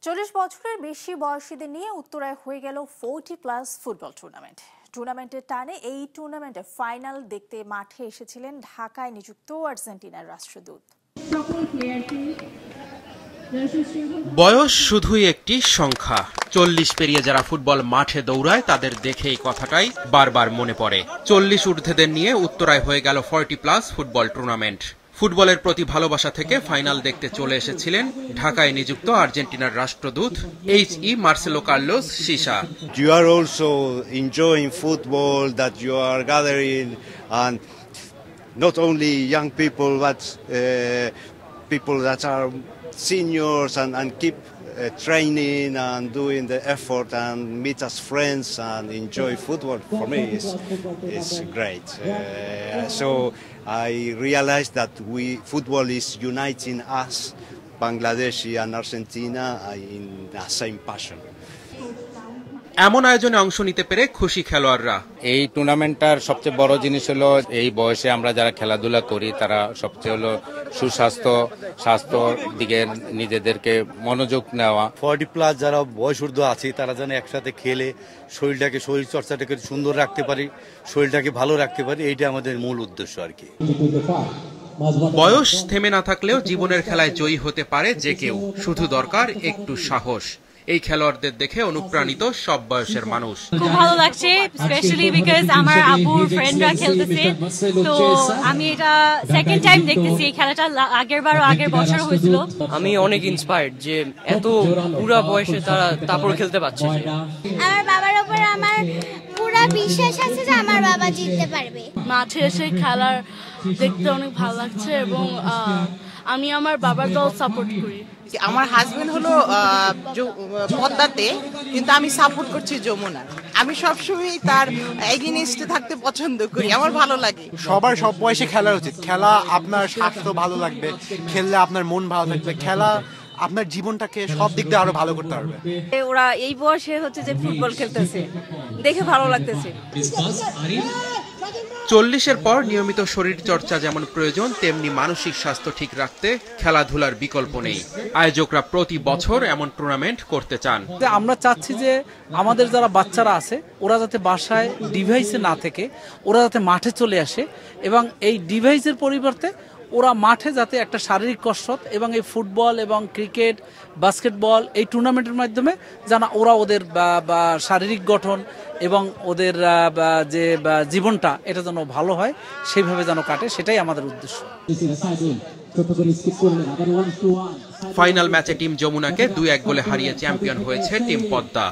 40 বছরের বেশি বয়সীদের নিয়ে উত্তরায় হয়ে গেল 40+ ফুটবল টুর্নামেন্ট। টুর্নামেন্টের টানে এই টুর্নামেন্টের ফাইনাল দেখতে মাঠে এসেছিলেন ঢাকায় নিযুক্ত আর্জেন্টিনার রাষ্ট্রদূত। বয়স শুধুই একটি সংখ্যা। 40 পেরিয়ে যারা ফুটবল মাঠে দৌড়ায় তাদের দেখে এই কথাটাই বারবার মনে পড়ে। 40 ঊর্ধ্বেদের নিয়ে উত্তরায় হয়ে গেল 40+ ফুটবল টুর্নামেন্ট। ফুটবলের প্রতি ভালোবাসা থেকে ফাইনাল দেখতে চলে এসেছিলেন ঢাকায় নিযুক্ত আর্জেন্টিনার রাষ্ট্রদূত H.E. Marcelo Carlos Sisa. You are also enjoying football, that you are gathering, and not only young people but people that are seniors and keep training and doing the effort and meet as friends and enjoy football. For me is great. So I realized that football is uniting us, Bangladeshi and Argentina, in the same passion. এমন আয়োজনে অংশ নিতে পেরে খুশি খেলোয়াড়রা। এই টুর্নামেন্টটার সবচেয়ে বড় জিনিস হলো এই বয়সে আমরা যারা খেলাধুলা করি তারা সবচেয়ে হলো স্বাস্থ্যর দিকে নিজেদেরকে মনোযোগ নেওয়া। 40+ যারা বয়স ঊর্ধ্ব আছে তারা যেন একসাথে খেলে শরীর চর্চাটাকে সুন্দর রাখতে পারি, শরীরটাকে ভালো রাখতে পারি, এইটা আমাদের মূল উদ্দেশ্য আর কি। বয়স থেমে না থাকলেও জীবনের খেলায় জয়ী হতে পারে যে কেউ, শুধু দরকার একটু সাহস। এই খেলোয়াড়দের দেখে অনুপ্রাণিত সব বয়সের মানুষ। খুব ভালো লাগছে, স্পেশালি বিকজ আমার আব্বুর ফ্রেন্ডরা খেলতেছে, তো আমি এটা সেকেন্ড টাইম দেখতেছি। এই খেলাটা আগের বছর হয়েছিল। আমি অনেক ইন্সপায়ার্ড যে এত পুরা বয়সে তারপর খেলতে পারছে। আমার বাবার উপর আমার পুরো বিশ্বাস আছে যে আমার বাবা জিততে পারবে। মাঠে এসে খেলার দেখতে অনেক ভালো লাগছে এবং আমি আমার বাবার দল সাপোর্ট করি। আমার হাজবেন্ড হলো পদ্মাতে, কিন্তু আমি সাপোর্ট করছি যমুনার। আমি সবসময় তার এগেইনস্টে থাকতে পছন্দ করি, আমার ভালো লাগে। সবার সব বয়সে খেলা উচিত। খেলা আপনার স্বাস্থ্য ভালো লাগবে, খেললে আপনার মন ভালো থাকবে, খেলা আপনার জীবনটাকে সব দিক দিয়ে আরো ভালো করতে পারবে। ওরা এই বয়সে হচ্ছে যে ফুটবল খেলতেছে, দেখে ভালো লাগতেছে। 40-এর পর নিয়মিত শরীর চর্চা যেমন প্রয়োজন, তেমনি মানসিক স্বাস্থ্য ঠিক রাখতে খেলাধুলার বিকল্প নেই। আয়োজকরা প্রতি বছর এমন টুর্নামেন্ট করতে চান। আমরা চাচ্ছি যে আমাদের যারা বাচ্চারা আছে ওরা যাতে বাসায় ডিভাইসে না থেকে ওরা যাতে মাঠে চলে আসে, এবং এই ডিভাইসের পরিবর্তে ওরা মাঠে যাতে একটা শারীরিক কসরত এবং এই ফুটবল এবং ক্রিকেট, বাস্কেটবল এই টুর্নামেন্টের মাধ্যমে যেন ওরা ওদের শারীরিক গঠন এবং ওদের যে জীবনটা এটা যেন ভালো হয়, সেইভাবে যেন কাটে, সেটাই আমাদের উদ্দেশ্য। ফাইনাল ম্যাচে টিম যমুনাকে 2-1 গোলে হারিয়ে চ্যাম্পিয়ন হয়েছে টিম পদ্মা।